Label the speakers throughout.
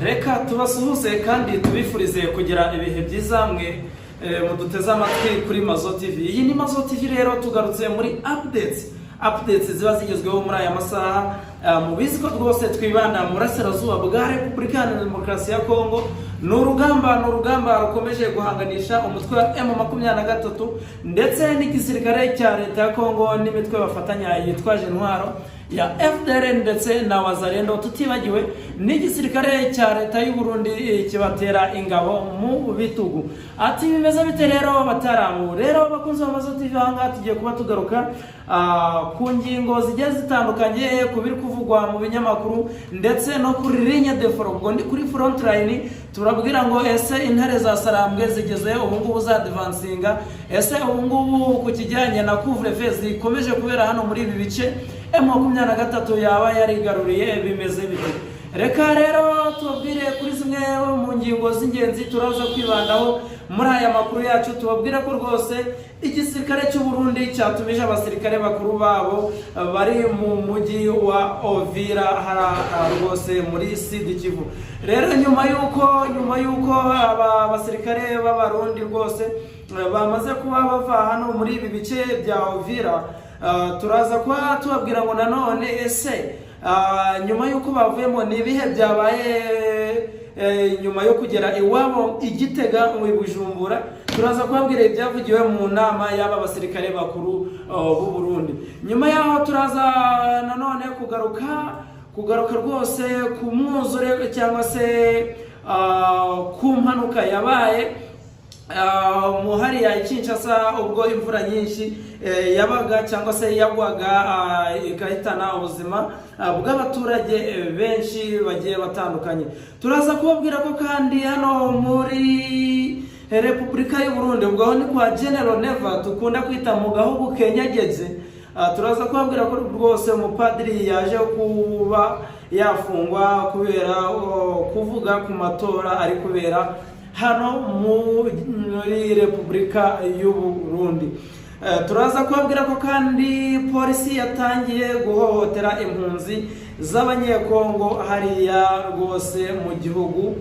Speaker 1: Reka tubasuhuze kandi tubifurize kugira ibihe byiza mwe muduteze amatwi kuri Mazo TV. Iyi ni Mazo TV rero tugarutse muri updates ziba zigezweho muri aya masaha. Mubizi ko rwose twibanda mu burasirazuba bwa Repubulika Iharanira Demokarasi ya Kongo. N'urugamba rukomeje guhanganisha umutwe wa M23 ndetse n'igisirikare cya leta ya Kongo n'imitwe bafatanya yitwaje intwaro ya FDLR ndetse na Wazalendo, tutibagiwe n'igisirikare cya leta y'u Burundi kibatera ingabo mu bitugu. Ati bimeze bite rero bataramu? Rero bakunze Mazo TV hanga tugiye kuba tugaruka ku ngingo zigiye zitandukanye ku biri kuvugwa mu binyamakuru ndetse no kuri ligne de front, ngo ndi kuri front line. Turabwira ngo ese intare za Sarambwe zigeze ubu ngubu za advancinga, ese ubu ngubu ku kijyanye na couvre-feu zikomeje kubera hano muri ibi bice M23 yaba yarigaruriye bimeze bite? Reka rero tubabwire kuri zimwe mu ngingo z'ingenzi turaza kwibandaho muri aya makuru yacu. Tubabwira ko rwose igisirikare cy'u Burundi cyatumije abasirikare bakuru babo bari mu mujyi wa Uvira rwose muri Sud Kivu. Rero nyuma yuko aba basirikare b'abarundi rwose bamaze kuba bava hano muri ibi bice bya Uvira, turaza kuba tubabwira ngo nanone ese nyuma yuko bavuyemo ni ibihe byabaye nyuma yo kugera iwabo Igitega mu Bujumbura. Turaza kubabwira ibyavugiwe mu nama y'aba basirikare bakuru b'u Burundi. Nyuma yaho turaza nanone kugaruka rwose ku mwuzure cyangwa se ku mpanuka yabaye muhariya Kinshasa ubwo imvura nyinshi yabaga cyangwa se yagwaga igahitana ubuzima bw'abaturage benshi bagiye batandukanye. Turaza kubabwira ko kandi hano muri Repubulika y'u Burundi ubwo ni kwa General Neva tukunda kwita mu gahugu kenyageze. Turaza kubabwira ko rwose umupadiri yaje kuba yafungwa kubera kuvuga ku matora ari kubera hano muri Repubulika y'u Burundi. Turaza kubabwira ko kandi polisi yatangiye guhohotera impunzi z'abanyekongo hariya rwose mu gihugu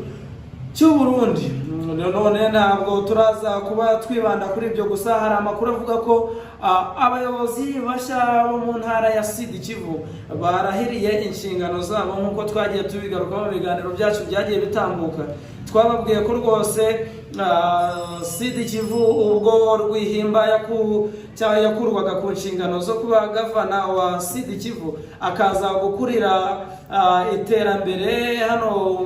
Speaker 1: cy'u Burundi. None ntabwo turaza kuba twibanda kuri ibyo gusa, hari amakuru avuga ko abayobozi bashya bo mu ntara ya Sud Kivu barahiriye inshingano zabo nk'uko twagiye tubigaruka mu biganiro byacu byagiye bitambuka. Twababwiye ko rwose Sud Kivu ubwo Rwihimba yakurwaga ku nshingano zo kuba gavana wa Sud Kivu akaza gukurira iterambere hano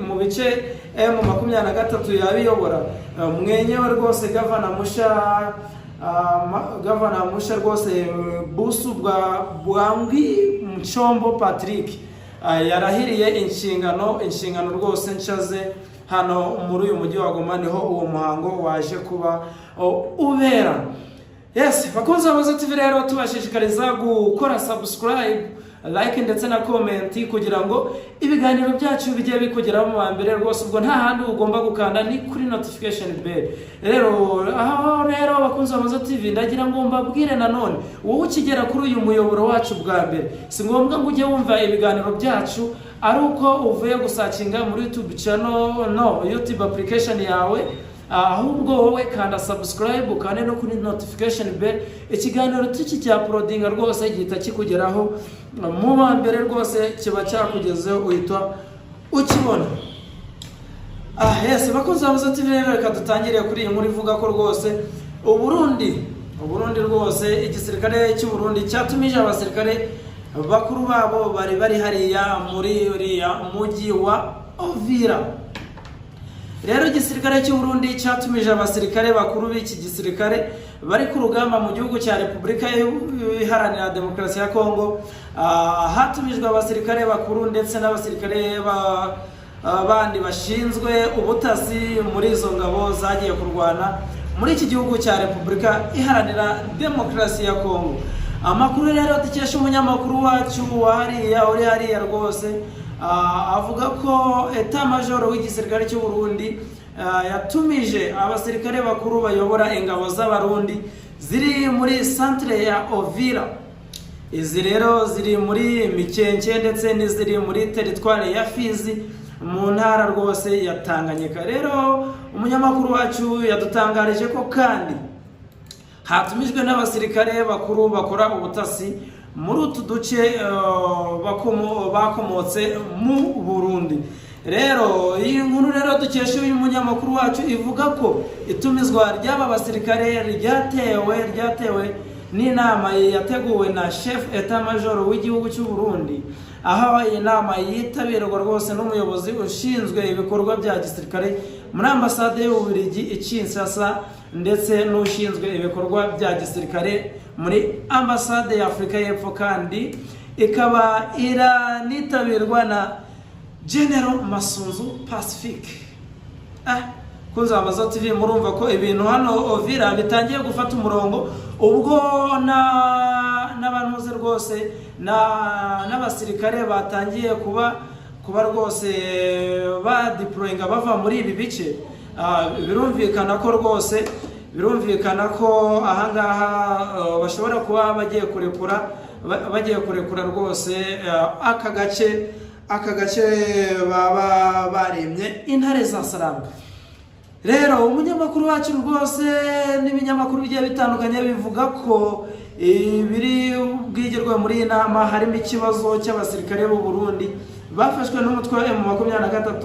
Speaker 1: mu bice M23 yabiyobora. Mwenyewe rwose gavana musha rwose Busu bwa Bwangwi Mchombo Patrick yarahiriye inshingano rwose nshaze hano muri uyu mujyi wa Goma, niho uwo muhango waje kuba ubera. Yes, bakunze Mazo TV rero tubashishikariza gukora subscribe, like ndetse na comment kugira ngo ibiganiro byacu bijye bikugeraho mu mbere rwose. Ubwo nta handi ugomba gukanda ni kuri notification bell. Rero bakunze Mazo TV ndagira ngo mbabwire nanone wowe ukigera kuri uyu muyoboro wacu bwa mbere, si ngombwa ngo ujye wumva ibiganiro byacu ari uko uvuye gusacinga muri YouTube channel YouTube application yawe, ahubwo wowe kanda subscribe ukane no kuri notification bell. Ikiganiro cya uploading rwose gihita kikugeraho mu mbere rwose kiba cyakugezeho uhita ukibona. Yes, bakunze Mazo TV reka dutangire kuri iyi nkuru ivuga ko rwose Uburundi rwose igisirikare cy'u Burundi cyatumije abasirikare bakuru babo bari hariya muri uriya mujyi wa Uvira. Rero igisirikare cy'u Burundi cyatumije abasirikare bakuru b'iki gisirikare bari ku rugamba mu gihugu cya Repubulika Iharanira Demokarasi ya Kongo. Hatumijwe abasirikare bakuru ndetse n'abasirikare bandi bashinzwe ubutasi muri izo ngabo zagiye kurwana muri iki gihugu cya Repubulika Iharanira Demokarasi ya Kongo. Amakuru rero dukesha umunyamakuru wacu uri hariya rwose avuga ko etat-major w'igisirikare cy'u Burundi yatumije abasirikare bakuru bayobora ingabo z'abarundi ziri muri centre ya Uvira. izi rero ziri muri Mikenke ndetse n'iziri muri teritwari ya Fizi mu ntara rwose ya Tanganyika. Rero umunyamakuru wacu yadutangarije ko kandi hatumijwe n'abasirikare bakuru bakora ubutasi muri utu duce bakomotse mu Burundi. Rero iyi nkuru rero dukesha uyu munyamakuru wacu ivuga ko itumizwa ry'aba basirikare ryatewe n'inama yateguwe na chef etat major w'igihugu cy'u Burundi, aho iyi nama yitabirwa rwose n'umuyobozi ushinzwe ibikorwa bya gisirikare muri ambasade y'Ububiligi i Kinshasa ndetse n'ushinzwe ibikorwa bya gisirikare muri ambasade ya Afurika y'Epfo, kandi ikaba iranitabirwa na General Masunzu Pacifique. Kunza Mazo TV murumva ko ibintu hano Ovira bitangiye gufata umurongo, ubwo n'abantuze rwose n'abasirikare batangiye kuba rwose ba deployinga bava muri ibi bice. Birumvikana ko ahangaha bashobora kuba bagiye kurekura rwose aka gace baba baremye intare za Salama. Rero umunyamakuru wacu rwose n'ibinyamakuru bigiye bitandukanye bivuga ko biri bwigirwe muri inama harimo ikibazo cy'abasirikare b'u Burundi bafashwe n'umutwe wa M23,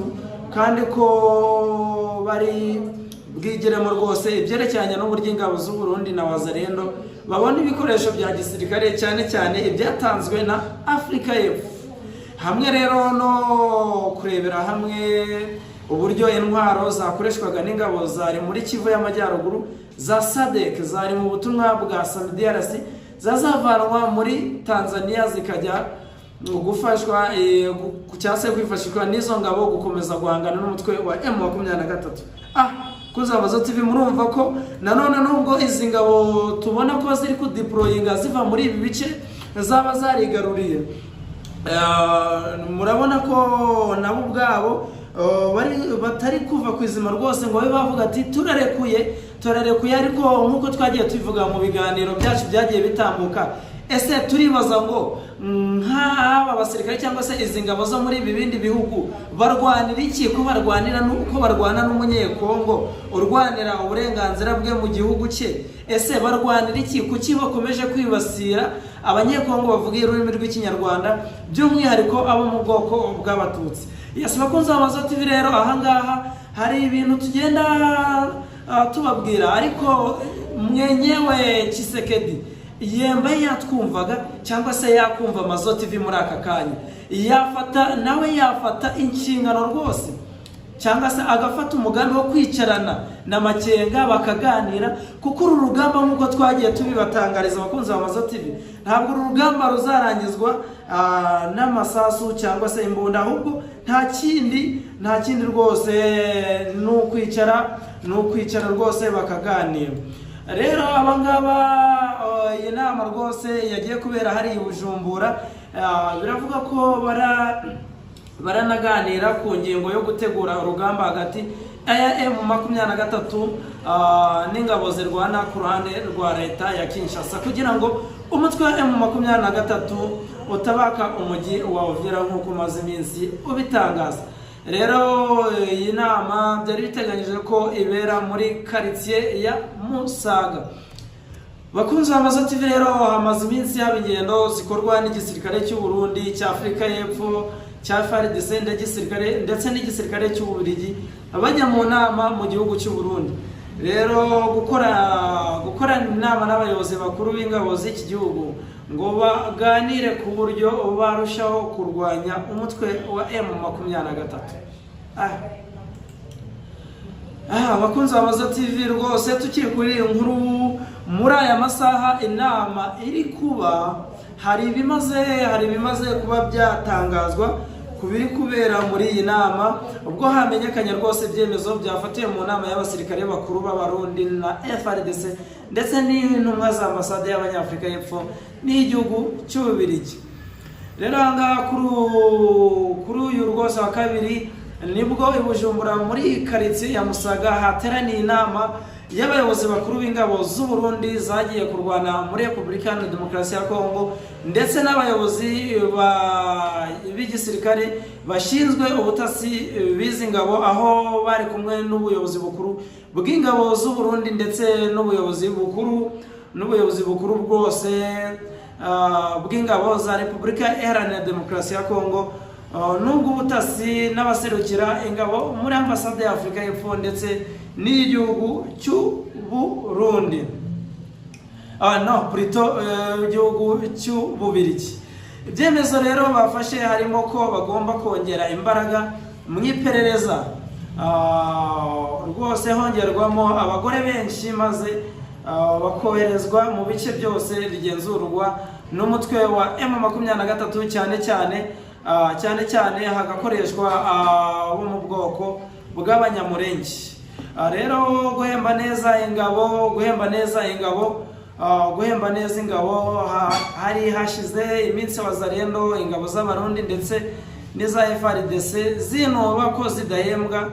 Speaker 1: kandi ko bari bwigiremo rwose ibyerekeranye n'uburyo ingabo z'u Burundi na Wazalendo babona ibikoresho bya gisirikare cyane cyane ibyatanzwe na Afurika y'Epfo, hamwe rero no kurebera hamwe uburyo intwaro zakoreshwaga n'ingabo zari muri Kivu y'Amajyaruguru za SADC zari mu butumwa bwa SAMIDRC zazavanwa muri Tanzania zikajya gufashwa cyase kwifashishwa n'izo ngabo gukomeza guhangana n'umutwe wa M23. Kunza Mazo TV murumva ko nanone nubwo izi ngabo tubona ko ziri ku deployinga ziva muri ibi bice zaba zarigaruriye, murabona ko nabo ubwabo batari kuva kwizima rwose ngo bavuga ati turarekuye, ariko nkuko twagiye tubivuga mu biganiro byacu byagiye bitambuka, ese turibaza ngo nk'aba basirikare cyangwa se izi ngabo zo muri ibi bindi bihugu barwanira iki? Ko barwanira nuko barwana n'umunyekongo urwanira uburenganzira bwe mu gihugu cye, ese barwanira iki? Kuki bakomeje kwibasira abanyekongo bavuga ururimi rw'ikinyarwanda, by'umwihariko abo mu bwoko bw'abatutsi? Bakunze Mazo TV rero ahangaha hari ibintu tugenda tubabwira, ariko mwenyewe Tshisekedi yembaye yatwumvaga cyangwa se yakumva Mazo TV muri aka kanya yafata inshingano rwose, cyangwa se agafata umugambi wo kwicarana na Makenga bakaganira, kuko uru rugamba nk'uko twagiye tubibatangariza abakunzi ba Mazo TV, ntabwo uru rugamba ruzarangizwa n'amasasu cyangwa se imbunda, ahubwo nta kindi rwose ni ukwicara rwose bakaganira. Rero abangaba iyi nama rwose yagiye kubera hari i Bujumbura, biravuga ko baranaganira ku ngingo yo gutegura urugamba hagati ya M23 n'ingabo zirwana ku ruhande rwa leta ya Kinshasa, kugira ngo umutwe wa M23 utabaka umujyi wa Uvira nk'uko umaze iminsi ubitangaza. Rero iyi nama byari biteganyije ko ibera muri quartier ya Musaga. Bakunze Mazo TV rero hamaze iminsi y'abigendo zikorwa n'igisirikare cy'u Burundi, cya Afurika y'Epfo, cya FARDC ndetse n'igisirikare cy'u Bubiligi abajya mu nama mu gihugu cy'u Burundi. Rero gukora inama n'abayobozi bakuru b'ingabo z'iki gihugu ngo baganire ku buryo barushaho kurwanya umutwe wa M23. Bakunze Mazo TV rwose tukiri kuri inkuru muri aya masaha inama iri kuba, hari ibimaze kuba byatangazwa kubiri kubera muri iyi nama, ubwo hamenyekanye rwose ibyemezo byafatiwe mu nama y'abasirikare bakuru b'Abarundi na FARDC ndetse n'intumwa za ambasade y'Abanyafurika y'Epfo n'igihugu cy'Ububiligi. Rero ahangaha kuri uyu rwose wa kabiri nibwo i Bujumbura muri quartier ya Musaga hateraniye inama y'abayobozi bakuru b'ingabo z'u Burundi zagiye kurwana muri Repubulika Iharanira Demokarasi ya Kongo ndetse n'abayobozi b'igisirikare bashinzwe ubutasi b'izi ngabo, aho bari kumwe n'ubuyobozi bukuru bw'ingabo z'u Burundi ndetse n'ubuyobozi bukuru bwose bw'ingabo za Repubulika Iharanira Demokarasi ya Kongo, n'ubw'ubutasi n'abaserukira ingabo muri Ambasade ya Afurika y'Epfo ndetse n'igihugu cy'u Burundi, igihugu cy'u Bubiligi. Ibyemezo rero bafashe harimo ko bagomba kongera imbaraga mu iperereza, rwose hongerwamo abagore benshi maze bakoherezwa mu bice byose bigenzurwa n'umutwe wa M23, cyane cyane hagakoreshwa bo mu bwoko bw'abanyamurenge. Rero guhemba neza ingabo hari hashize iminsi Wazalendo, ingabo z'Abarundi ndetse n'iza FARDC zinuba ko zidahembwa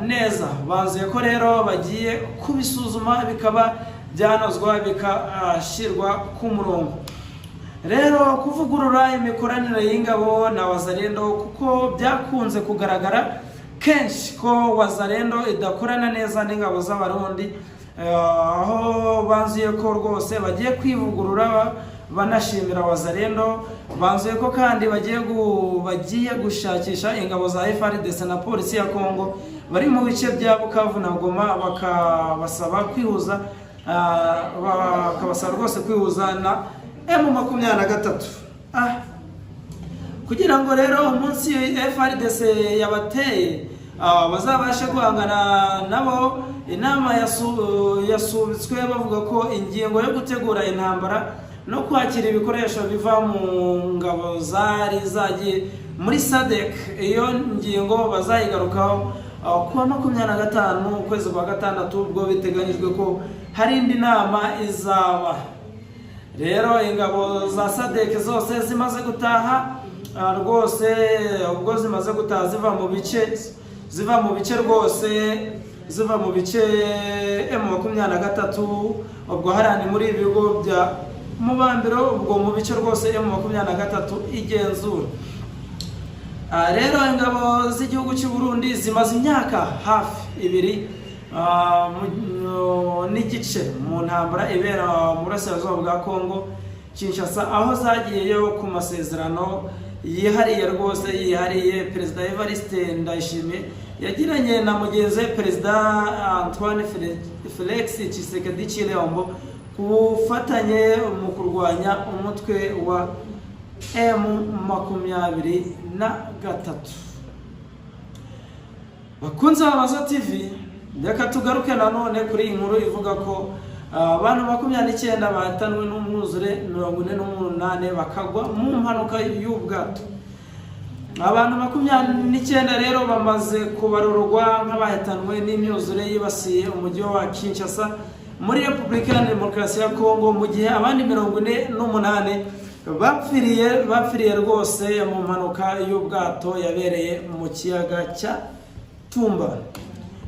Speaker 1: neza. Bazuye ko rero bagiye kubisuzuma bikaba byanozwa bikashirwa ku murongo. Rero kuvugurura imikoranire y'ingabo na Wazalendo, kuko byakunze kugaragara kenshi ko Wazalendo idakorana neza n'ingabo z'Abarundi, aho banzuye ko rwose bagiye kwivugurura banashimira Wazalendo. Banzuye ko kandi bagiye gushakisha ingabo za FARDC na polisi ya Kongo bari mu bice bya Bukavu na Goma, bakabasaba rwose kwihuza na M23 kugira ngo rero umunsi FARDC yabateye bazabashe guhangana nabo. Inama yasubitswe bavuga ko ingingo yo gutegura intambara no kwakira ibikoresho biva mu ngabo zari zagiye muri SADC, iyo ngingo bazayigarukaho kuwa 25 ukwezi kwa gatandatu, ubwo biteganyijwe ko hari indi nama izaba. Rero ingabo za SADC zose zimaze gutaha, rwose ubwo zimaze gutaha ziva mu bice M23, ubwo harani muri ibigo bya Mubambiro, ubwo mu bice rwose M23 igenzura. Rero ingabo z'igihugu cy'u Burundi zimaze imyaka hafi 2 n'igice mu ntambara ibera mu burasirazuba bwa Kongo Kinshasa, aho zagiyeyo ku masezerano yihariye Perezida Evariste Ndayishimiye yagiranye na mugenzi Perezida Antoine Felix Tshisekedi Tshilombo ku bufatanye mu kurwanya umutwe wa M23. Bakunze Mazo TV, reka tugaruke nanone kuri iyi nkuru ivuga ko abantu 29 bahitanwe n'umwuzure 48 bakagwa mu mpanuka y'ubwato. Abantu 29 rero bamaze kubarurwa nk'abahitanwe n'imyuzure yibasiye umujyi wa Kinshasa muri Repubulika Iharanira Demokarasi ya Kongo, mu gihe abandi 48 bapfiriye rwose mu mpanuka y'ubwato yabereye mu kiyaga cya Tumba.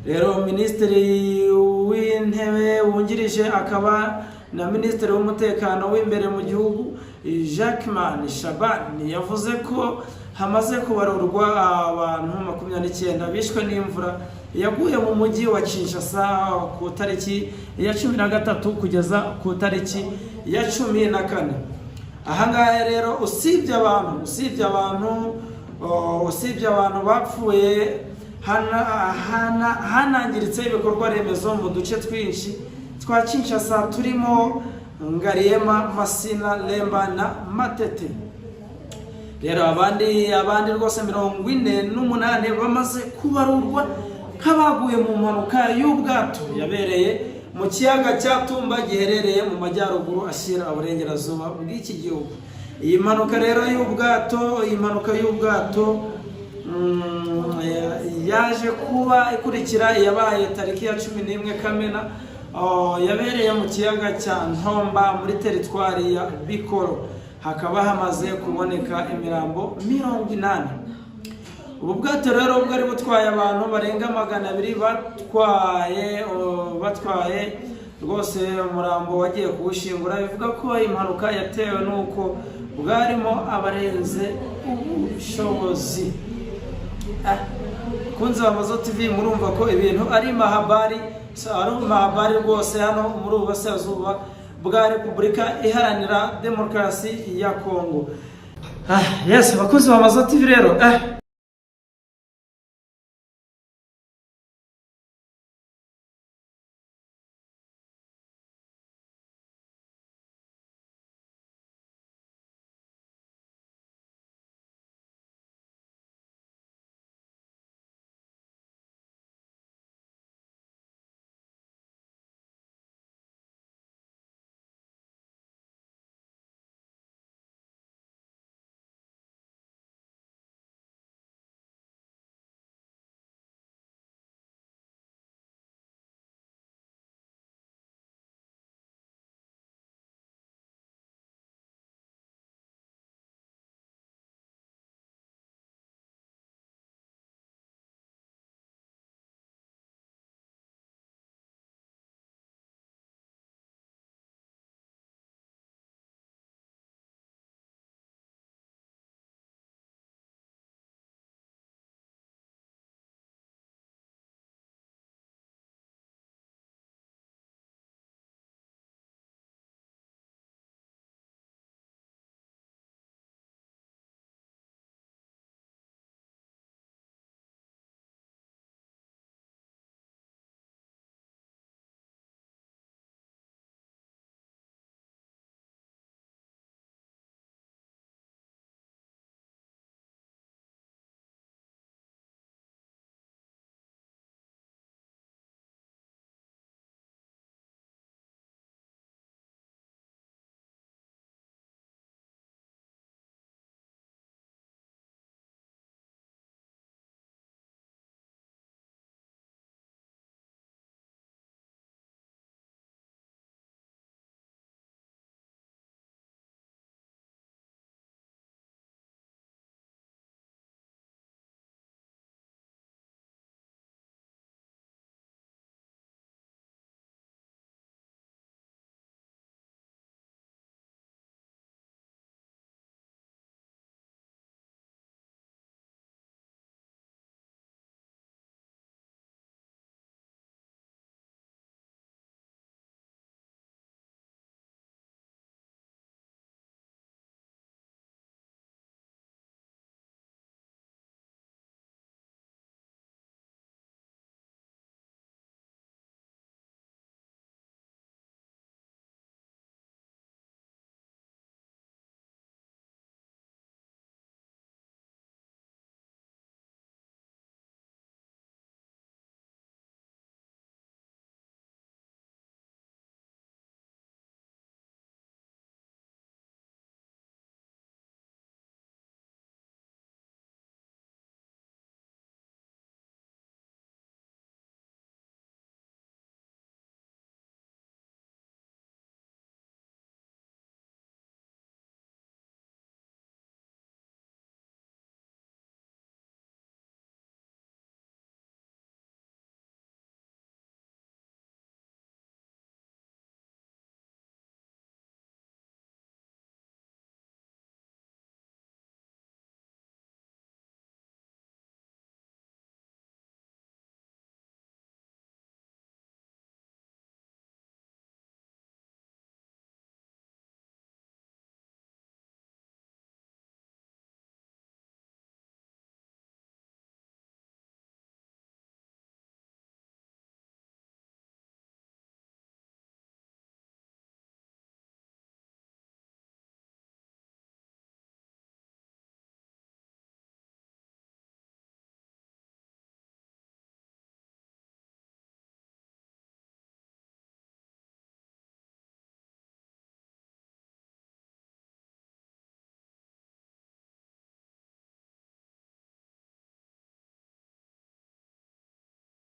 Speaker 1: Rero Minisitiri w'Intebe wungirije akaba na Minisitiri w'Umutekano w'imbere mu gihugu Jacquemain Shabani yavuze ko hamaze kubarurwa abantu 29 bishwe n'imvura yaguye mu mujyi wa Kinshasa ku tariki ya 13 kugeza ku tariki ya 14. Ahangahe rero usibye abantu bapfuye, hanangiritse ibikorwa remezo mu duce twinshi twa Kinshasa turimo Ngariema, Masina, Lemba na Matete. Rero abandi rwose 48 bamaze kubarurwa nk'abaguye mu mpanuka y'ubwato yabereye mu kiyaga cya Tumba giherereye mu majyaruguru ashyira uburengerazuba bw'iki gihugu. Iyi mpanuka rero y'ubwato yaje kuba ikurikira yabaye tariki ya 11 Kamena, yabereye mu kiyaga cya Ntomba muri teritwari ya Bikoro. Hakaba hamaze kuboneka imirambo 80. ubu bwato rero bwari butwaye abantu barenga 200 batwaye rwose umurambo wagiye kuwushingura. Bivuga ko impanuka yatewe nuko bwarimo abarenze ubushobozi. Kunze Amazo TV murumva ko ibintu ari mahabari rwose hano muri Uburasirazuba bwa Repubulika Iharanira Demokarasi ya Kongo. Yes, bakunze Amazo TV rero